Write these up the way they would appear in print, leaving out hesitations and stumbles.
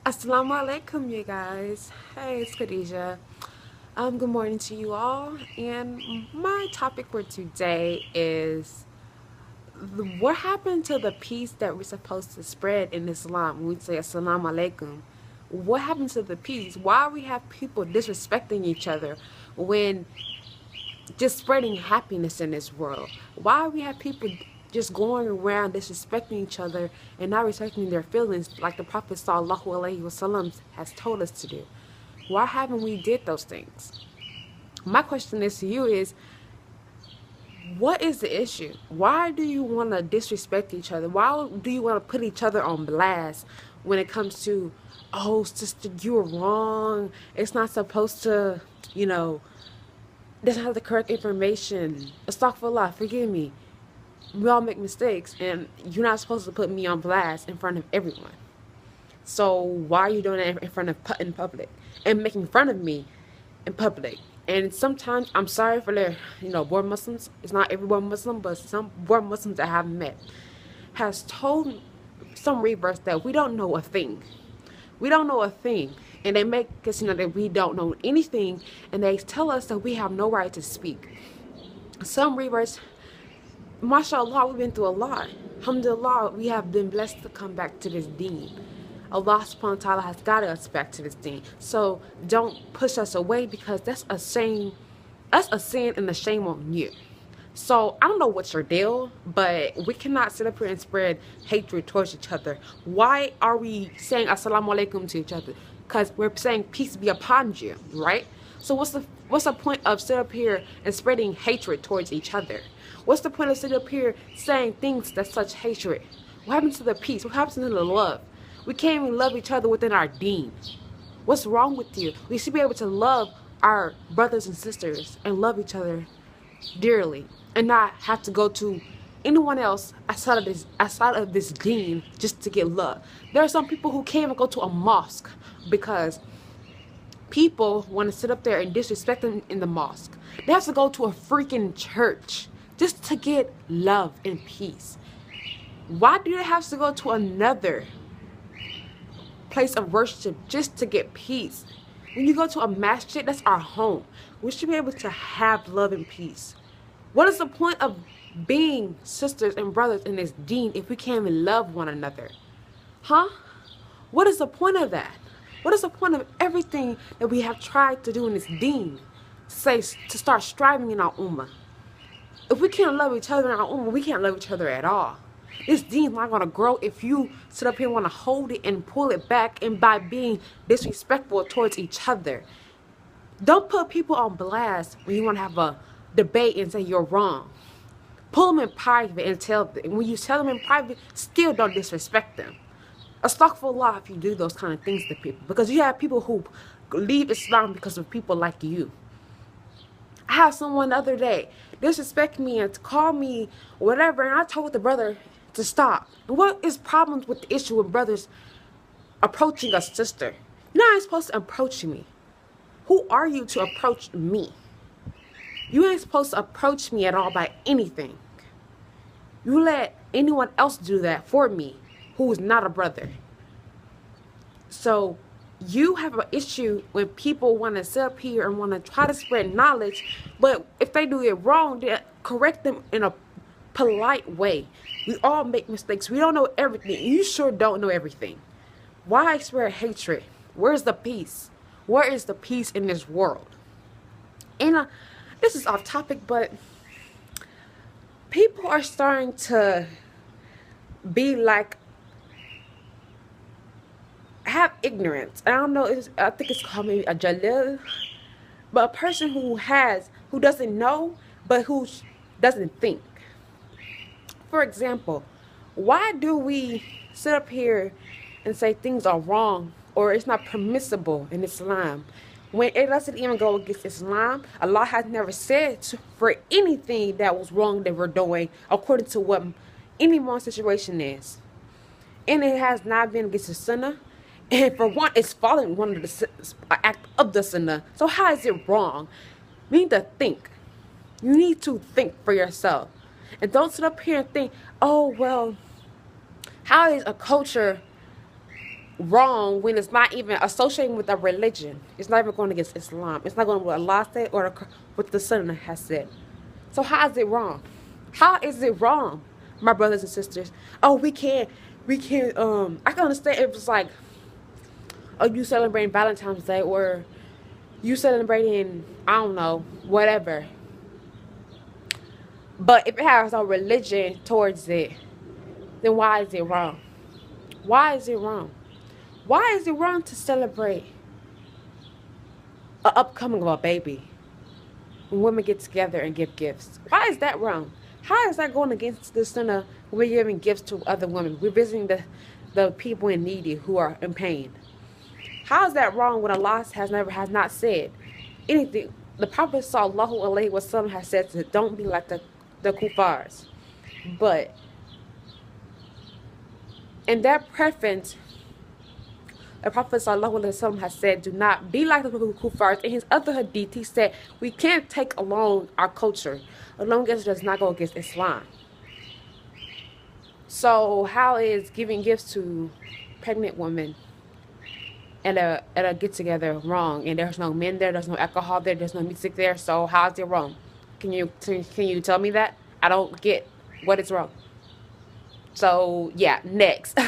Assalamu alaikum, you guys. Hey, it's Khadija. Good morning to you all. And my topic for today is what happened to the peace that we're supposed to spread in Islam when we say Assalamu alaikum? What happened to the peace? Why we have people disrespecting each other when just spreading happiness in this world? Why we have people just going around disrespecting each other and not respecting their feelings like the Prophet Sallallahu Alaihi Wasallam has told us to do? Why haven't we did those things? My question is to you is, what is the issue? Why do you want to disrespect each other? Why do you want to put each other on blast when it comes to, oh, sister, you're wrong. It's not supposed to, you know, doesn't have the correct information. Astaghfirullah, forgive me. We all make mistakes, and you're not supposed to put me on blast in front of everyone. So why are you doing it in front of in public and making fun of me in public? And sometimes I'm sorry for the born Muslims. It's not everyone Muslim, but some born Muslims I have met has told some reverse that we don't know a thing. We don't know a thing. And they make us that we don't know anything, and they tell us that we have no right to speak. Some reverse, mashallah, we've been through a lot. Alhamdulillah, we have been blessed to come back to this deen. Allah subhanahu wa ta'ala has guided us back to this deen. So don't push us away, because that's a sin and a shame on you. So I don't know what's your deal, but we cannot sit up here and spread hatred towards each other. Why are we saying assalamu alaikum to each other? Because we're saying peace be upon you, right? So what's the point of sitting up here and spreading hatred towards each other? What's the point of sitting up here saying things that's such hatred? What happens to the peace? What happens to the love? We can't even love each other within our deen. What's wrong with you? We should be able to love our brothers and sisters and love each other dearly, and not have to go to anyone else outside of this deen just to get love. There are some people who can't even go to a mosque because people want to sit up there and disrespect them in the mosque. They have to go to a freaking church just to get love and peace. Why do they have to go to another place of worship just to get peace? When you go to a masjid, that's our home. We should be able to have love and peace. What is the point of being sisters and brothers in this deen if we can't even love one another? Huh? What is the point of that? What is the point of everything that we have tried to do in this deen? To start striving in our ummah. If we can't love each other in our ummah, we can't love each other at all. This deen is not going to grow if you sit up here and want to hold it and pull it back, and by being disrespectful towards each other. Don't put people on blast when you want to have a debate and say you're wrong. Pull them in private and tell them. When you tell them in private, still don't disrespect them. Astaghfirullah if you do those kind of things to people, because you have people who leave Islam because of people like you. I had someone the other day disrespect me and call me whatever, and I told the brother to stop. And what is problems with the issue with brothers approaching a sister? You're not supposed to approach me. Who are you to approach me? You ain't supposed to approach me at all by anything. You let anyone else do that for me who is not a brother. So you have an issue when people want to sit up here and want to try to spread knowledge, but if they do it wrong, they correct them in a polite way. We all make mistakes. We don't know everything. You sure don't know everything. Why spread hatred? Where's the peace? Where is the peace in this world? And this is off topic, but people are starting to be like, have ignorance. I don't know, I think it's called maybe a jalil, but a person who doesn't know, but who doesn't think. For example, why do we sit up here and say things are wrong or it's not permissible in Islam when it doesn't even go against Islam? Allah has never said for anything that was wrong that we're doing according to what anyone's situation is. And it has not been against the sunnah. And for one, it's following one of the act of the sunnah. So how is it wrong? We need to think. You need to think for yourself. And don't sit up here and think, oh, well, how is a culture wrong when it's not even associating with a religion? It's not even going against Islam. It's not going with what Allah said or what the Sunnah has said. So how is it wrong? How is it wrong, my brothers and sisters? Oh, we can't. I can understand if it's like, oh, you celebrating Valentine's Day or you celebrating, I don't know, whatever. But if it has a religion towards it, then why is it wrong? Why is it wrong? Why is it wrong to celebrate an upcoming of a baby when women get together and give gifts? Why is that wrong? How is that going against the sunnah when we're giving gifts to other women? We're visiting the people in needy who are in pain. How is that wrong when Allah has not said anything? The Prophet sallallahu alaihi wasallam has said to don't be like the kuffars. But in that preference, the Prophet sallallahu alaihi wasallam has said, do not be like the kuffars. In his other hadith, he said, we can't take along our culture as long as it does not go against Islam. So how is giving gifts to pregnant women at a get-together wrong? And there's no men there, there's no alcohol there, there's no music there. So how is it wrong? Can you tell me that? I don't get what is wrong. So yeah, next.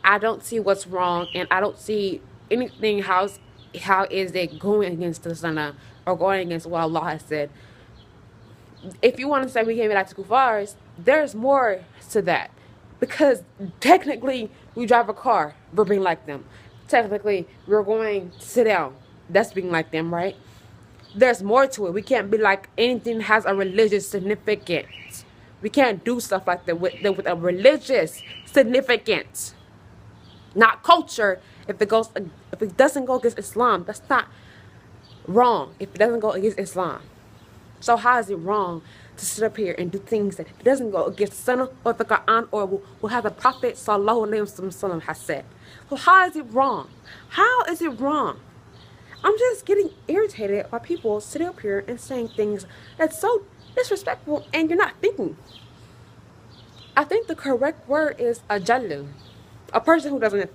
I don't see what's wrong, and I don't see anything how is it going against the sunnah or going against what Allah has said. If you want to say we can't be like the kuffars, there's more to that. Because technically, we drive a car, we're being like them. Technically, we're going to sit down, that's being like them, right? There's more to it. We can't be like anything that has a religious significance. We can't do stuff like that with a religious significance. Not culture. If it doesn't go against Islam, that's not wrong. If it doesn't go against Islam, so how is it wrong to sit up here and do things that doesn't go against the Sunnah or the Quran or what has the Prophet sallallahu alaihi wasallam has said? So how is it wrong? How is it wrong? I'm just getting irritated by people sitting up here and saying things that's so disrespectful and you're not thinking. I think the correct word is a jalil. A person who doesn't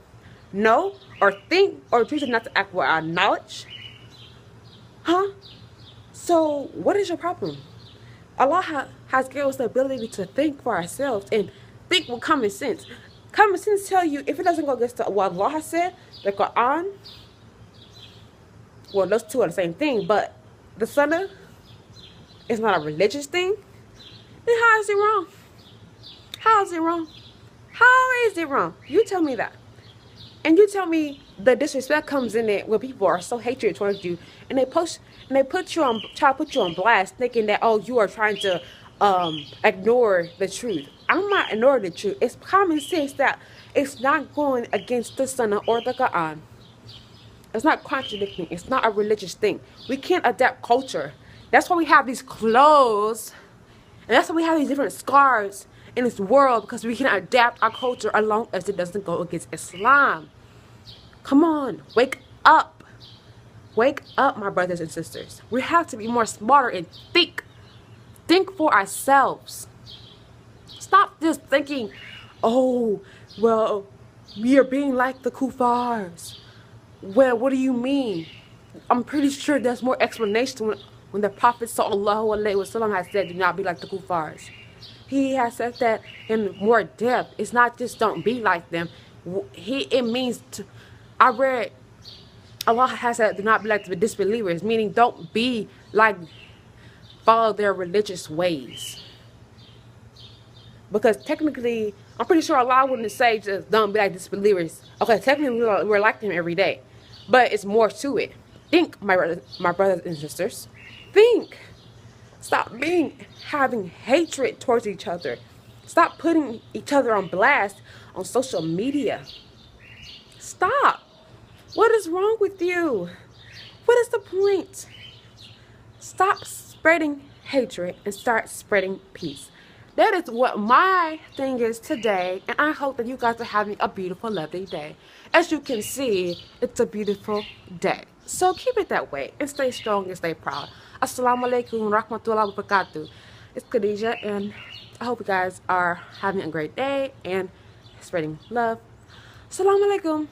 know or think or chooses not to act with our knowledge. Huh? So what is your problem? Allah has given us the ability to think for ourselves and think with common sense. Common sense tell you if it doesn't go against what Allah has said, the Quran, well, those two are the same thing, but the Sunnah is not a religious thing, then how is it wrong? How is it wrong? How is it wrong? You tell me that. And you tell me the disrespect comes in it when people are so hatred towards you and they try to put you on blast thinking that, oh, you are trying to ignore the truth. I'm not ignoring the truth. It's common sense that it's not going against the Sunnah or the Quran. It's not contradicting. It's not a religious thing. We can't adapt culture. That's why we have these clothes. And that's why we have these different scarves in this world, because we can adapt our culture as long as it doesn't go against Islam. Come on, wake up. Wake up, my brothers and sisters. We have to be more smarter and think. Think for ourselves. Stop just thinking, oh, well, we are being like the kuffars. Well, what do you mean? I'm pretty sure there's more explanation when the Prophet sallallahu alaihi wasallam has said, do not be like the kuffars. He has said that in more depth. It's not just don't be like them. It means to, I read, Allah has said do not be like the disbelievers, meaning don't be like, follow their religious ways. Because technically, I'm pretty sure Allah wouldn't say just don't be like disbelievers. Okay, technically we're like them every day. But it's more to it. Think, my brothers and sisters. Think. Stop having hatred towards each other. Stop putting each other on blast on social media. Stop. What is wrong with you? What is the point? Stop spreading hatred and start spreading peace. That is what my thing is today, and I hope that you guys are having a beautiful, lovely day. As you can see, it's a beautiful day. So keep it that way and stay strong and stay proud. Assalamu alaikum wa rahmatullahi wa barakatuh. It's Khadija, and I hope you guys are having a great day and spreading love. Assalamu alaikum.